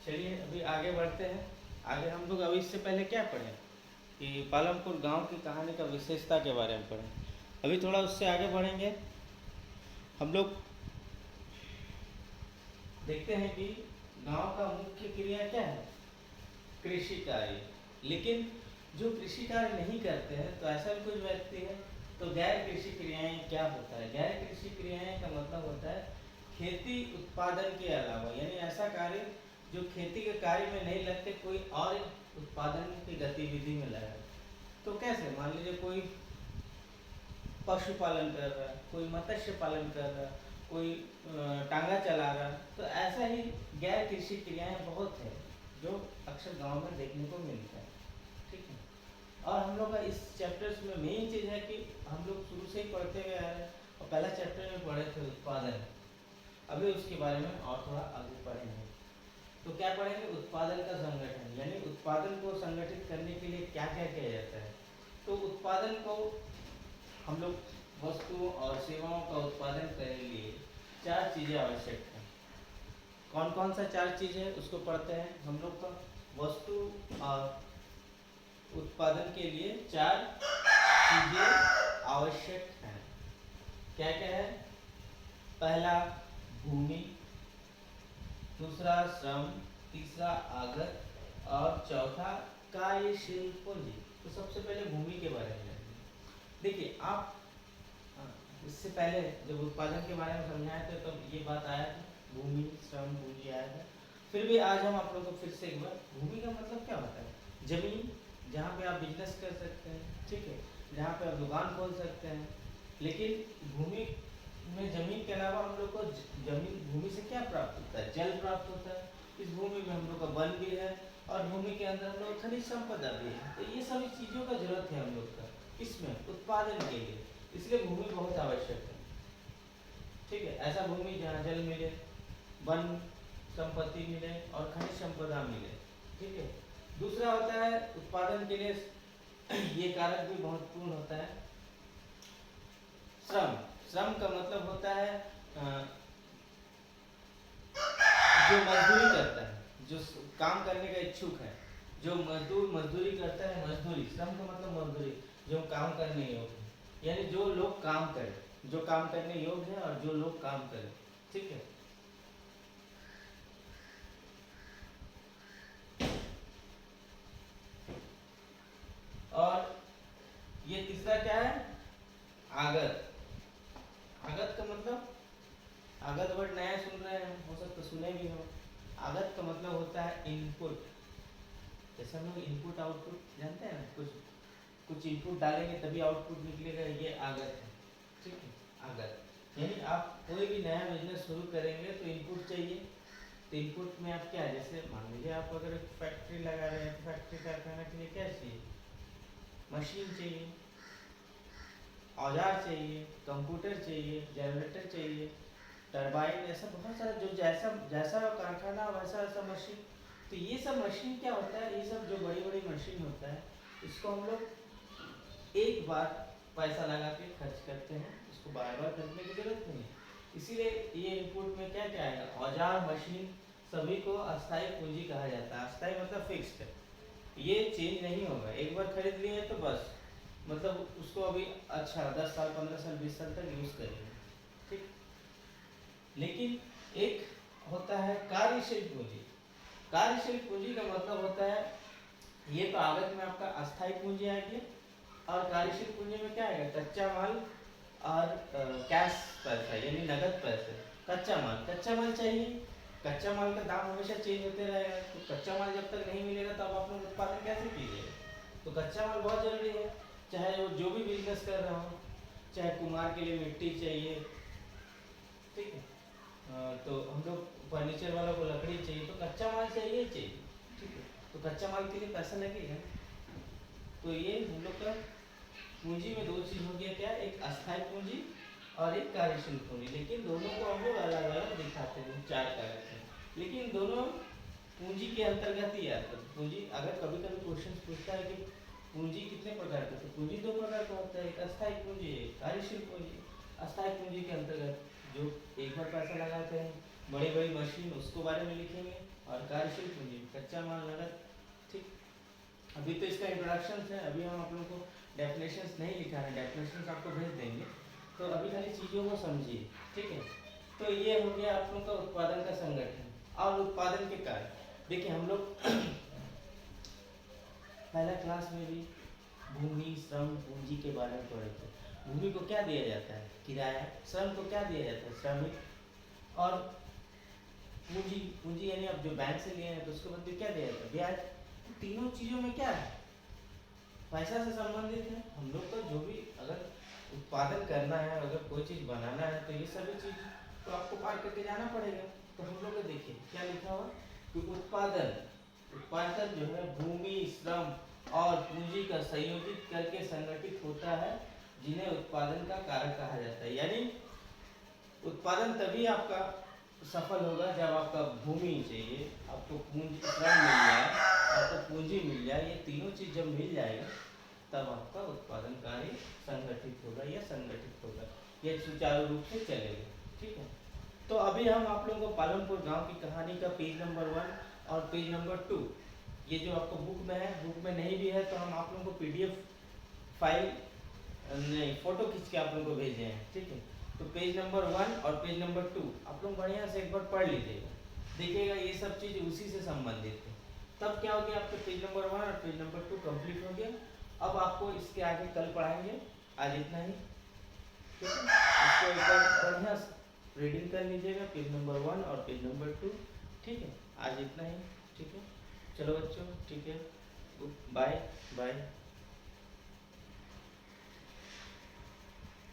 चलिए अभी आगे बढ़ते हैं। आगे हम लोग अभी इससे पहले क्या पढ़े कि पालमपुर गांव की कहानी का विशेषता के बारे में पढ़े। अभी थोड़ा उससे आगे बढ़ेंगे। हम लोग देखते हैं कि गांव का मुख्य क्रिया क्या है, कृषि कार्य। लेकिन जो कृषि कार्य नहीं करते हैं तो ऐसा भी कुछ व्यक्ति है। तो गैर कृषि क्रियाएं क्या होता है? गैर कृषि क्रियाएं का मतलब होता है खेती उत्पादन के अलावा, यानी ऐसा कार्य जो खेती के कार्य में नहीं लगते, कोई और उत्पादन की गतिविधि में लगा। तो कैसे, मान लीजिए कोई पशुपालन कर रहा है, कोई मत्स्य पालन कर रहा है, कोई टांगा चला रहा है, तो ऐसा ही गैर कृषि क्रियाएं बहुत है जो अक्सर गांव में देखने को मिलता है। ठीक है। और हम लोग का इस चैप्टर्स में मेन चीज़ है कि हम लोग शुरू से ही पढ़ते हुए आ रहे हैं और पहला चैप्टर में पढ़े थे उत्पादन। अभी उसके बारे में और थोड़ा आगे पढ़ेंगे। तो क्या पढ़ेंगे? उत्पादन का संगठन, यानी उत्पादन को संगठित करने के लिए क्या क्या किया जाता है। तो उत्पादन को हम लोग वस्तुओं और सेवाओं का उत्पादन करने के लिए 4 चीज़ें आवश्यक हैं। कौन कौन सा 4 चीज़ें उसको पढ़ते हैं हम लोग का। वस्तु और उत्पादन के लिए 4 चीज़ें आवश्यक हैं। क्या क्या है? पहला भूमि, दूसरा श्रम, तीसरा आगत और चौथा कार्यशील पूंजी। तो सबसे पहले भूमि के बारे में देखिए आप। इससे पहले जब उत्पादन के बारे में समझाए थे तब ये बात आया था, भूमि श्रम पूंजी आया था। फिर भी आज हम आप लोग को फिर से एक बार, भूमि का मतलब क्या होता है? जमीन, जहाँ पे आप बिजनेस कर सकते हैं, ठीक है, जहाँ पे आप दुकान खोल सकते हैं। लेकिन भूमि में जमीन के अलावा हम लोग को जमीन, भूमि से क्या प्राप्त होता है? जल प्राप्त होता है। इस भूमि में हम लोग का वन भी है और भूमि के अंदर हम लोग खनिज संपदा भी है। तो ये सभी चीज़ों का जरूरत है हम लोग का इसमें उत्पादन के लिए, इसलिए भूमि बहुत आवश्यक है। ठीक है। ऐसा भूमि जहाँ जल मिले, वन संपत्ति मिले और खनिज संपदा मिले। ठीक है। दूसरा होता है उत्पादन के लिए ये कारक भी महत्वपूर्ण होता है, श्रम। श्रम का मतलब होता है जो मजदूरी करता है, जो काम करने का इच्छुक है, जो मजदूर मजदूरी करता है, मजदूरी। श्रम का मतलब मजदूरी, जो काम करने योग्य है, यानी जो लोग काम करें, जो काम करने योग्य है और जो लोग काम करें। ठीक है। और ये तीसरा क्या है? आगत। आगत का मतलब, आगत वर्ड नया सुन रहे हैं, हो सकता सुने भी हो। आगत का मतलब होता है इनपुट। जैसे हम लोग इनपुट आउटपुट जानते हैं ना, कुछ इनपुट डालेंगे तभी आउटपुट निकलेगा, ये आगत है। ठीक है। आगत यानी आप कोई भी नया बिजनेस शुरू करेंगे तो इनपुट चाहिए। तो इनपुट में आप क्या, जैसे मान लीजिए आप अगर एक फैक्ट्री लगा रहे हैं तो फैक्ट्री कारखाना के लिए क्या चाहिए? मशीन चाहिए, औजार चाहिए, कंप्यूटर चाहिए, जनरेटर चाहिए, टरबाइन, ऐसा बहुत सारा, जो जैसा जैसा कारखाना वैसा वैसा मशीन। तो ये सब मशीन क्या होता है, ये सब जो बड़ी बड़ी मशीन होता है, इसको हम लोग एक बार पैसा लगा के खर्च करते हैं, इसको बार बार खरीदने की जरूरत नहीं है। इसीलिए ये इनपुट में क्या क्या आएगा? औजार, मशीन, सभी को अस्थायी पूंजी कहा जाता है। अस्थायी मतलब फिक्स्ड, ये चेंज नहीं होगा। एक बार खरीद लिए तो बस, मतलब उसको अभी अच्छा 10 साल 15 साल 20 साल तक यूज करेंगे। ठीक। लेकिन एक होता है कार्यशील पूंजी। कार्यशील पूंजी का मतलब होता है, ये तो आगत में आपका अस्थायी पूंजी आएगी और कार्यशील पूंजी में क्या आएगा? कच्चा माल और कैश पैसा, यानी नगद पैसे। कच्चा माल चाहिए। कच्चा माल का दाम हमेशा चेंज होते रहेगा, तो कच्चा माल जब तक नहीं मिलेगा तब आप लोग उत्पादन कैसे कीजिएगा? तो कच्चा माल बहुत जरूरी है। चाहे वो जो भी बिजनेस कर रहा हो, चाहे कुम्हार के लिए मिट्टी चाहिए, ठीक है, तो हम लोग फर्नीचर वाला को लकड़ी चाहिए, तो कच्चा माल चाहिए चाहिए। ठीक है। तो कच्चा माल के लिए पैसा लगेगा। तो ये हम लोग का पूंजी में 2 चीज हो गया, क्या? एक अस्थायी पूंजी और एक कार्यशील पूंजी। लेकिन दोनों को हम लोग अलग अलग दिखाते हैं, 4 कारक हैं, लेकिन दोनों पूंजी के अंतर्गत ही आता है। पूंजी, अगर कभी कभी क्वेश्चन पूछता है कि पूंजी कितने प्रकार का, तो पूंजी 2 प्रकार का होता है, एक अस्थायी पूंजी, एक कार्यशील पूंजी। अस्थायी पूंजी के अंतर्गत जो एक बार पैसा लगाते हैं, बड़ी बड़ी मशीन उसको बारे में लिखेंगे, और कार्यशील पूंजी कच्चा माल नगद। ठीक, अभी तो इसका इंट्रोडक्शन है, अभी हम आप लोगों को डेफिनेशंस नहीं लिखा है, डेफिनेशंस आपको भेज देंगे, तो अभी खाली चीज़ों को समझिए। ठीक है, तो ये हो गया आप लोगों का उत्पादन का संगठन और उत्पादन के कार्य। देखिए हम लोग पहला क्लास में भी भूमि, श्रम, पूंजी के बारे में पढ़े थे। भूमि को क्या दिया जाता है? किराया। श्रम को क्या दिया जाता है? श्रमिक। और पूंजी, पूंजी यानी अब जो बैंक से लिए हैं तो उसके बदले क्या दिया जाता है? ब्याज। तीनों चीजों में क्या है? पैसा से संबंधित है। हम लोग का जो भी अगर उत्पादन करना है, अगर कोई चीज बनाना है, तो ये सभी चीज तो आपको पार करके जाना पड़ेगा। तो हम लोग देखिए क्या लिखा हुआ कि उत्पादन, उत्पादन जो है भूमि, श्रम और पूंजी का संयोजित करके संगठित होता है, जिन्हें उत्पादन का कारक कहा जाता है। यानी उत्पादन तभी आपका सफल होगा जब आपका भूमि चाहिए, आपको पूंजी, श्रम मिल जाए, आपको पूंजी मिल जाए, ये तीनों चीज जब मिल जाएगा तब आपका उत्पादन कार्य संगठित होगा या संगठित होगा, ये सुचारू रूप से चलेगा। ठीक है, तो अभी हम आप लोगों को पालमपुर गांव की कहानी का पेज नंबर 1 और पेज नंबर 2, ये जो आपको बुक में है, बुक में नहीं भी है तो हम आप लोगों को पीडीएफ फाइल नहीं, फोटो खींच के आप लोगों को भेजे हैं। ठीक है, तो पेज नंबर 1 और पेज नंबर 2 आप लोग बढ़िया से एक बार पढ़ लीजिएगा, देखिएगा ये सब चीज़ उसी से संबंधित है। तब क्या हो गया, आपके पेज नंबर 1 और पेज नंबर 2 कंप्लीट हो गया। अब आपको इसके आगे कल पढ़ाएंगे, आज इतना ही। ठीक है, इसको एक बार बढ़िया से रीडिंग कर लीजिएगा, पेज नंबर 1 और पेज नंबर 2। ठीक है, आज इतना ही। ठीक है, चलो बच्चों, ठीक है, बाय बाय।